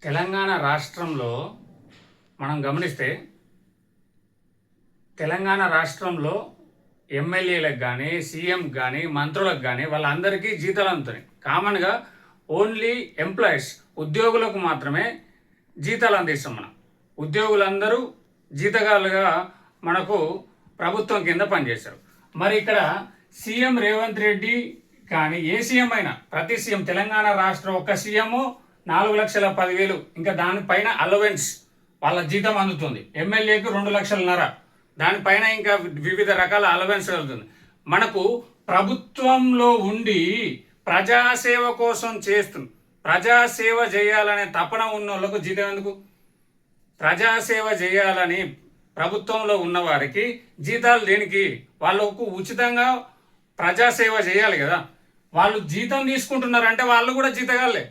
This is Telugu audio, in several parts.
తెలంగాణ రాష్ట్రంలో మనం గమనిస్తే తెలంగాణ రాష్ట్రంలో ఎమ్మెల్యేలకు కానీ సీఎంకి కానీ మంత్రులకు కానీ వాళ్ళందరికీ జీతాలు అందుతున్నాయి. కామన్గా ఓన్లీ ఎంప్లాయీస్ ఉద్యోగులకు మాత్రమే జీతాలు అందిస్తాం. మనం ఉద్యోగులందరూ జీతగాలుగా మనకు ప్రభుత్వం కింద పనిచేస్తారు. మరి ఇక్కడ సీఎం రేవంత్ రెడ్డి కానీ ఏ సీఎం అయినా ప్రతి సీఎం తెలంగాణ రాష్ట్రం ఒక్క సీఎం 4,10,000 ఇంకా దానిపైన అలవెన్స్ వాళ్ళ జీతం అందుతుంది. ఎమ్మెల్యేకు 2,00,000 దానిపైన ఇంకా వివిధ రకాల అలవెన్స్ వెళ్తుంది. మనకు ప్రభుత్వంలో ఉండి ప్రజాసేవ కోసం చేస్తుంది. ప్రజాసేవ చేయాలనే తపన ఉన్న వాళ్ళకు జీతం ఎందుకు? ప్రజాసేవ చేయాలని ప్రభుత్వంలో ఉన్నవారికి జీతాలు దేనికి? వాళ్ళకు ఉచితంగా ప్రజాసేవ చేయాలి కదా. వాళ్ళు జీతం తీసుకుంటున్నారంటే వాళ్ళు కూడా జీతగాళ్ళే.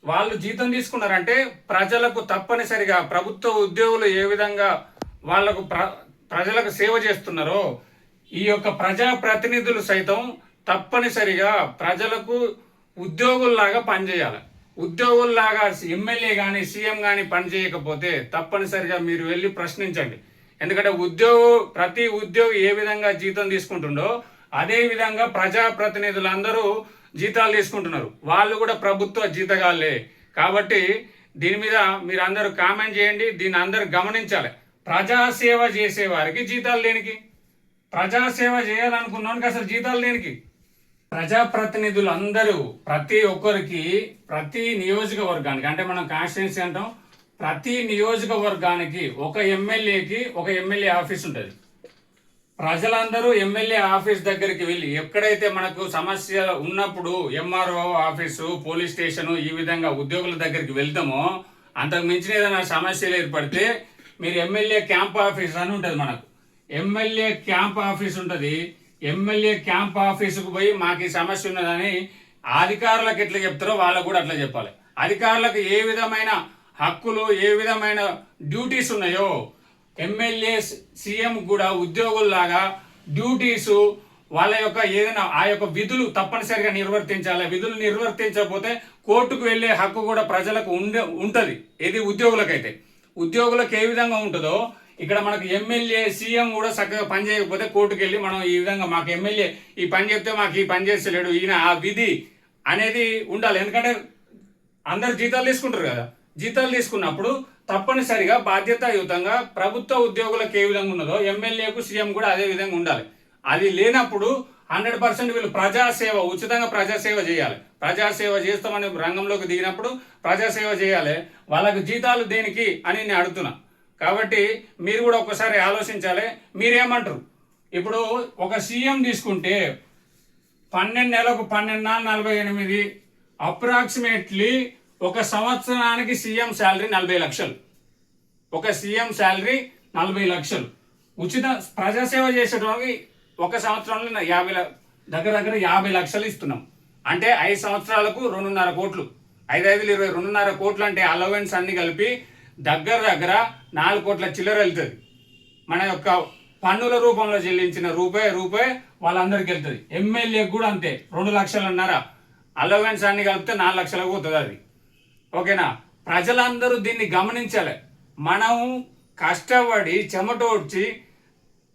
వాళ్ళు జీతం తీసుకున్నారంటే ప్రజలకు తప్పనిసరిగా ప్రభుత్వ ఉద్యోగులు ఏ విధంగా వాళ్లకు ప్రజలకు సేవ చేస్తున్నారో ఈ యొక్క ప్రజాప్రతినిధులు సైతం తప్పనిసరిగా ప్రజలకు ఉద్యోగుల్లాగా పనిచేయాలి. ఉద్యోగుల్లాగా ఎమ్మెల్యే కానీ సీఎం కానీ పనిచేయకపోతే తప్పనిసరిగా మీరు వెళ్ళి ప్రశ్నించండి. ఎందుకంటే ప్రతి ఉద్యోగి ఏ విధంగా జీతం తీసుకుంటుండో అదే విధంగా ప్రజాప్రతినిధులందరూ జీతాలు తీసుకుంటున్నారు. వాళ్ళు కూడా ప్రభుత్వ జీతగాళ్ళే. కాబట్టి దీని మీద మీరు అందరూ కామెంట్ చేయండి. దీన్ని అందరూ గమనించాలి. ప్రజాసేవ చేసే వారికి జీతాలు దేనికి? ప్రజాసేవ చేయాలనుకున్నానికి అసలు జీతాలు దేనికి? ప్రజాప్రతినిధులు అందరూ ప్రతి ఒక్కరికి ప్రతి నియోజకవర్గానికి అంటే మనం కాన్స్టిట్యున్సీ అంటాం, ప్రతి నియోజకవర్గానికి ఒక ఎమ్మెల్యేకి ఒక ఎమ్మెల్యే ఆఫీస్ ఉంటుంది. ప్రజలందరూ ఎమ్మెల్యే ఆఫీస్ దగ్గరికి వెళ్ళి ఎక్కడైతే మనకు సమస్య ఉన్నప్పుడు ఎంఆర్ఓ ఆఫీసు, పోలీస్ స్టేషను ఈ విధంగా ఉద్యోగుల దగ్గరికి వెళ్తామో అంతకు మించిన ఏదైనా సమస్యలు ఏర్పడితే మీరు ఎమ్మెల్యే క్యాంప్ ఆఫీస్ అని ఉంటుంది. మనకు ఎమ్మెల్యే క్యాంప్ ఆఫీస్ ఉంటుంది. ఎమ్మెల్యే క్యాంప్ ఆఫీసుకు పోయి మాకు ఈ సమస్య ఉన్నదని అధికారులకు ఎట్లా చెప్తారో వాళ్ళకు కూడా అట్లా చెప్పాలి. అధికారులకు ఏ విధమైన హక్కులు ఏ విధమైన డ్యూటీస్ ఉన్నాయో ఎమ్మెల్యే సీఎం కూడా ఉద్యోగుల్లాగా డ్యూటీసు వాళ్ళ యొక్క ఏదైనా ఆ యొక్క విధులు తప్పనిసరిగా నిర్వర్తించాలి. విధులు నిర్వర్తించకపోతే కోర్టుకు వెళ్ళే హక్కు కూడా ప్రజలకు ఉంటుంది. ఇది ఉద్యోగులకైతే. ఉద్యోగులకు ఏ విధంగా ఉంటుందో ఇక్కడ మనకు ఎమ్మెల్యే సీఎం కూడా చక్కగా పని చేయకపోతే కోర్టుకు వెళ్ళి మనం ఈ విధంగా మాకు ఎమ్మెల్యే ఈ పని చెప్తే మాకు ఈ పని చేస్తలేడు ఈయన ఆ విధి అనేది ఉండాలి. ఎందుకంటే అందరు జీతాలు తీసుకుంటారు కదా. జీతాలు తీసుకున్నప్పుడు తప్పనిసరిగా బాధ్యతాయుతంగా ప్రభుత్వ ఉద్యోగులకు ఏ విధంగా ఉన్నదో ఎమ్మెల్యేకు సీఎం కూడా అదే విధంగా ఉండాలి. అది లేనప్పుడు 100% వీళ్ళు ప్రజాసేవ ఉచితంగా ప్రజాసేవ చేయాలి. ప్రజాసేవ చేస్తామని రంగంలోకి దిగినప్పుడు ప్రజాసేవ చేయాలి. వాళ్ళకు జీతాలు దేనికి అని నేను అడుగుతున్నా. కాబట్టి మీరు కూడా ఒకసారి ఆలోచించాలి. మీరేమంటారు? ఇప్పుడు ఒక సీఎం తీసుకుంటే 12 నెలలకు 12,48 అప్రాక్సిమేట్లీ ఒక సంవత్సరానికి సీఎం శాలరీ 40 లక్షలు. ఒక సీఎం శాలరీ 40 లక్షలు. ఉచిత ప్రజాసేవ చేసేటోళ్ళకి ఒక సంవత్సరంలో దగ్గర 50 లక్షలు ఇస్తున్నాం. అంటే 5 సంవత్సరాలకు 2.5 కోట్లు. 5 5 20 2.5 కోట్లు అంటే అలవెన్స్ అన్ని కలిపి దగ్గర 4 కోట్ల చిల్లర వెళ్తుంది. మన యొక్క పన్నుల రూపంలో చెల్లించిన రూపాయి వాళ్ళందరికీ వెళ్తుంది. ఎమ్మెల్యేకి కూడా అంతే 2 లక్షలన్నర అలవెన్స్ అన్ని కలిపితే 4 లక్షలకు పోతుంది అది. ఓకేనా? ప్రజలందరూ దీన్ని గమనించాలి. మనం కష్టపడి చెమటోడ్చి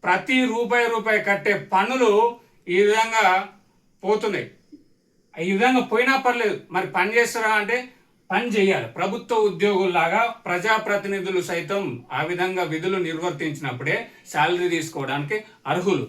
ప్రతి రూపాయి కట్టే పన్నులు ఈ విధంగా పోతున్నాయి. ఈ విధంగా పోయినా పర్లేదు, మరి పని చేస్తారా అంటే పని చేయాలి. ప్రభుత్వ ఉద్యోగుల్లాగా ప్రజాప్రతినిధులు సైతం ఆ విధంగా విధులు నిర్వర్తించినప్పుడే శాలరీ తీసుకోవడానికి అర్హులు.